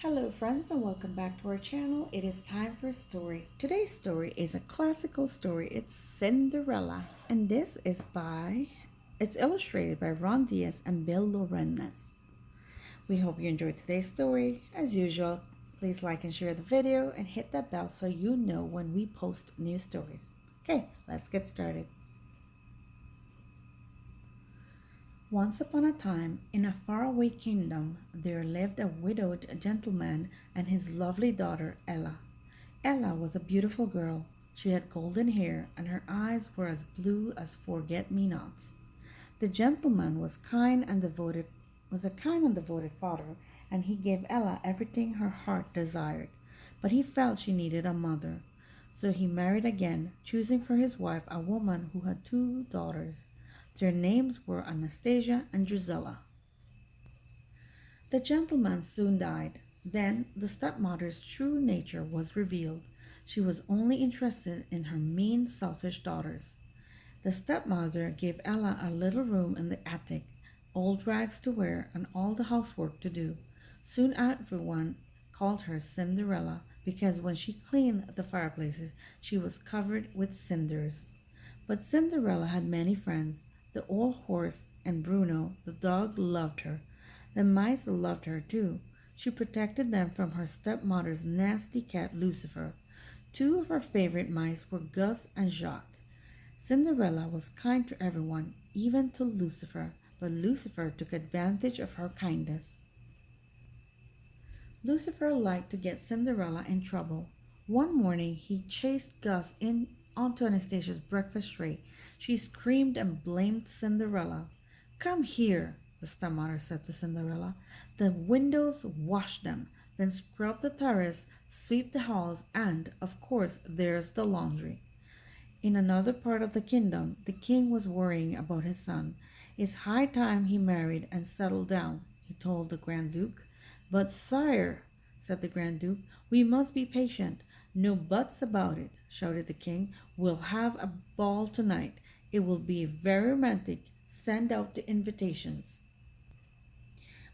Hello, friends, and welcome back to our channel. It is time for a story. Today's story is a classical story. It's Cinderella, and it's illustrated by Ron Diaz and Bill Lorenez. We hope you enjoyed today's story. As usual, please like and share the video and hit that bell so you know when we post new stories. Okay, let's get started. Once upon a time, in a faraway kingdom, there lived a widowed gentleman and his lovely daughter, Ella. Ella was a beautiful girl. She had golden hair, and her eyes were as blue as forget-me-nots. The gentleman was a kind and devoted father, and he gave Ella everything her heart desired. But he felt she needed a mother. So he married again, choosing for his wife a woman who had two daughters. Their names were Anastasia and Drusilla. The gentleman soon died. Then the stepmother's true nature was revealed. She was only interested in her mean, selfish daughters. The stepmother gave Ella a little room in the attic, old rags to wear, and all the housework to do. Soon everyone called her Cinderella because when she cleaned the fireplaces, she was covered with cinders. But Cinderella had many friends. The old horse and Bruno, the dog, loved her. The mice loved her too. She protected them from her stepmother's nasty cat Lucifer. Two of her favorite mice were Gus and Jacques. Cinderella was kind to everyone, even to Lucifer, but Lucifer took advantage of her kindness. Lucifer liked to get Cinderella in trouble. One morning he chased Gus in onto Anastasia's breakfast tray. She screamed and blamed Cinderella. "Come here," the stepmother said to Cinderella. "The windows, wash them, then scrub the terrace, sweep the halls, and, of course, there's the laundry." In another part of the kingdom, the king was worrying about his son. "It's high time he married and settled down," he told the Grand Duke. "But, sire," said the Grand Duke, "we must be patient." "No buts about it," shouted the king. "We'll have a ball tonight. It will be very romantic. Send out the invitations."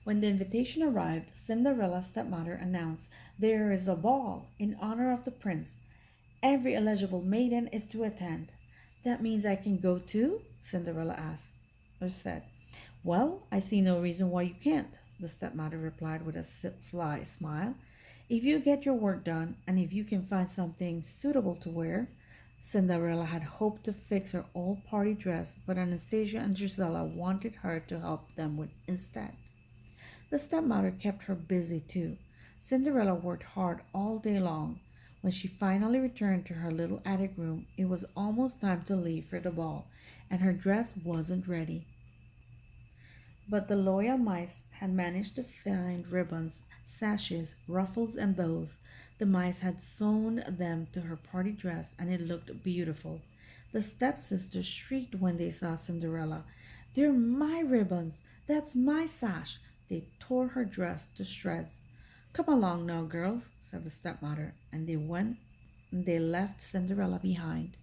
When the invitation arrived, Cinderella's stepmother announced, "There is a ball in honor of the prince. Every eligible maiden is to attend." "That means I can go too?" Cinderella asked or said. "Well, I see no reason why you can't," the stepmother replied with a sly smile. "If you get your work done and if you can find something suitable to wear." Cinderella had hoped to fix her old party dress, but Anastasia and Drusilla wanted her to help them with instead. The stepmother kept her busy too. Cinderella worked hard all day long. When she finally returned to her little attic room, it was almost time to leave for the ball, and her dress wasn't ready. But the loyal mice had managed to find ribbons, sashes, ruffles, and bows. The mice had sewn them to her party dress, and it looked beautiful. The stepsisters shrieked when they saw Cinderella. "They're my ribbons! That's my sash!" They tore her dress to shreds. "Come along now, girls," said the stepmother, and they left Cinderella behind.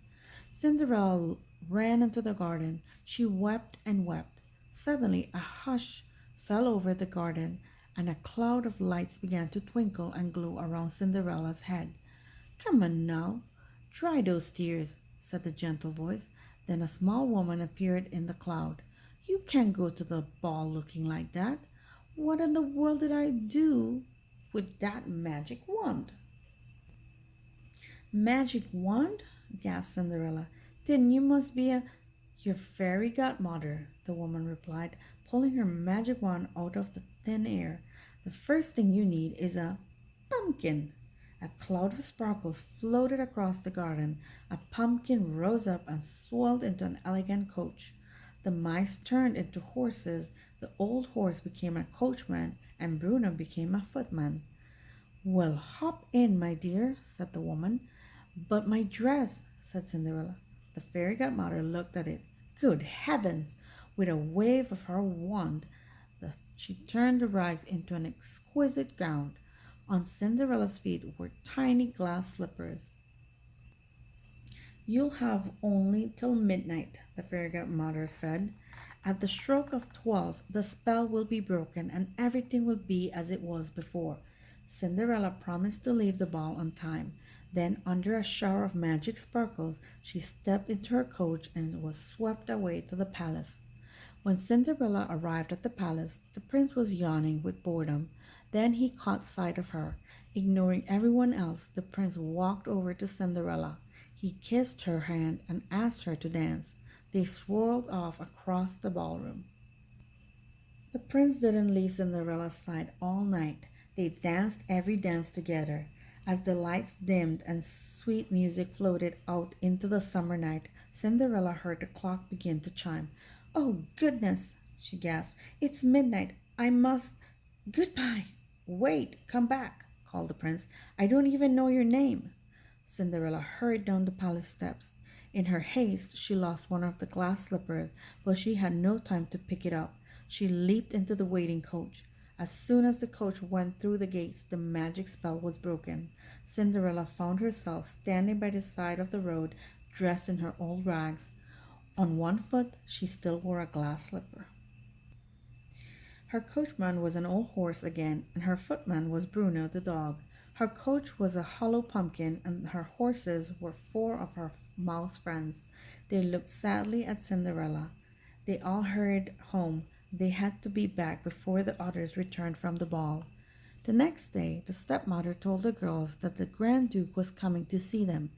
Cinderella ran into the garden. She wept and wept. Suddenly a hush fell over the garden, and a cloud of lights began to twinkle and glow around Cinderella's head. "Come on now, dry those tears," said the gentle voice. Then a small woman appeared in the cloud. "You can't go to the ball looking like that. What in the world did I do with that magic wand?" "Magic wand?" gasped Cinderella. "Then you must be your fairy godmother," the woman replied, pulling her magic wand out of the thin air. "The first thing you need is a pumpkin." A cloud of sparkles floated across the garden. A pumpkin rose up and swelled into an elegant coach. The mice turned into horses. The old horse became a coachman, and Bruno became a footman. "Well, hop in, my dear," said the woman. "But my dress," said Cinderella. The fairy godmother looked at it. Good heavens! With a wave of her wand, she turned the rags into an exquisite gown. On Cinderella's feet were tiny glass slippers. "You'll have only till midnight," the fairy godmother said. "At the stroke of 12, the spell will be broken and everything will be as it was before." Cinderella promised to leave the ball on time. Then, under a shower of magic sparkles, she stepped into her coach and was swept away to the palace. When Cinderella arrived at the palace, the prince was yawning with boredom. Then he caught sight of her. Ignoring everyone else, the prince walked over to Cinderella. He kissed her hand and asked her to dance. They swirled off across the ballroom. The prince didn't leave Cinderella's side all night. They danced every dance together. As the lights dimmed and sweet music floated out into the summer night, Cinderella heard the clock begin to chime. Oh, goodness, she gasped. It's midnight. I must. Goodbye. Wait, come back, called the prince. I don't even know your name. Cinderella hurried down the palace steps. In her haste, she lost one of the glass slippers, but she had no time to pick it up. She leaped into the waiting coach. As soon as the coach went through the gates, the magic spell was broken. Cinderella found herself standing by the side of the road, dressed in her old rags. On one foot, she still wore a glass slipper. Her coachman was an old horse again, and her footman was Bruno the dog. Her coach was a hollow pumpkin, and her horses were four of her mouse friends. They looked sadly at Cinderella. They all hurried home. They had to be back before the others returned from the ball. The next day, the stepmother told the girls that the Grand Duke was coming to see them.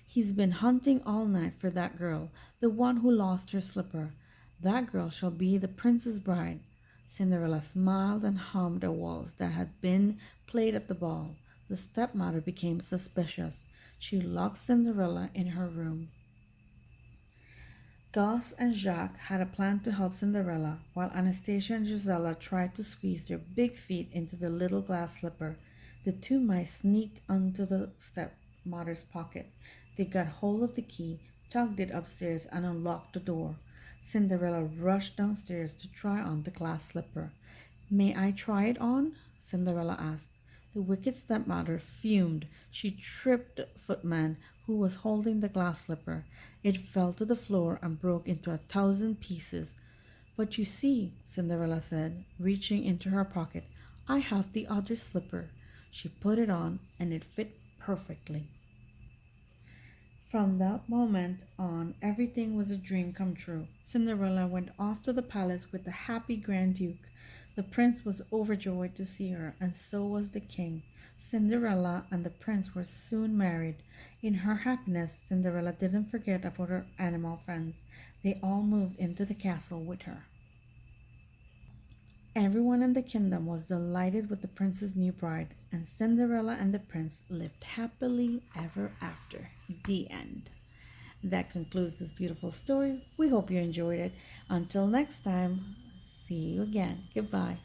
He's been hunting all night for that girl, the one who lost her slipper. That girl shall be the prince's bride. Cinderella smiled and hummed a waltz that had been played at the ball. The stepmother became suspicious. She locked Cinderella in her room. Gus and Jacques had a plan to help Cinderella, while Anastasia and Gisela tried to squeeze their big feet into the little glass slipper. The two mice sneaked onto the stepmother's pocket. They got hold of the key, tugged it upstairs, and unlocked the door. Cinderella rushed downstairs to try on the glass slipper. May I try it on? Cinderella asked. The wicked stepmother fumed. She tripped the footman who was holding the glass slipper. It fell to the floor and broke into 1,000 pieces. But you see, Cinderella said, reaching into her pocket, I have the other slipper. She put it on, and it fit perfectly. From that moment on, everything was a dream come true. Cinderella went off to the palace with the happy Grand Duke. The prince was overjoyed to see her, and so was the king. Cinderella and the prince were soon married. In her happiness, Cinderella didn't forget about her animal friends. They all moved into the castle with her. Everyone in the kingdom was delighted with the prince's new bride, and Cinderella and the prince lived happily ever after. The end. That concludes this beautiful story. We hope you enjoyed it. Until next time, see you again. Goodbye.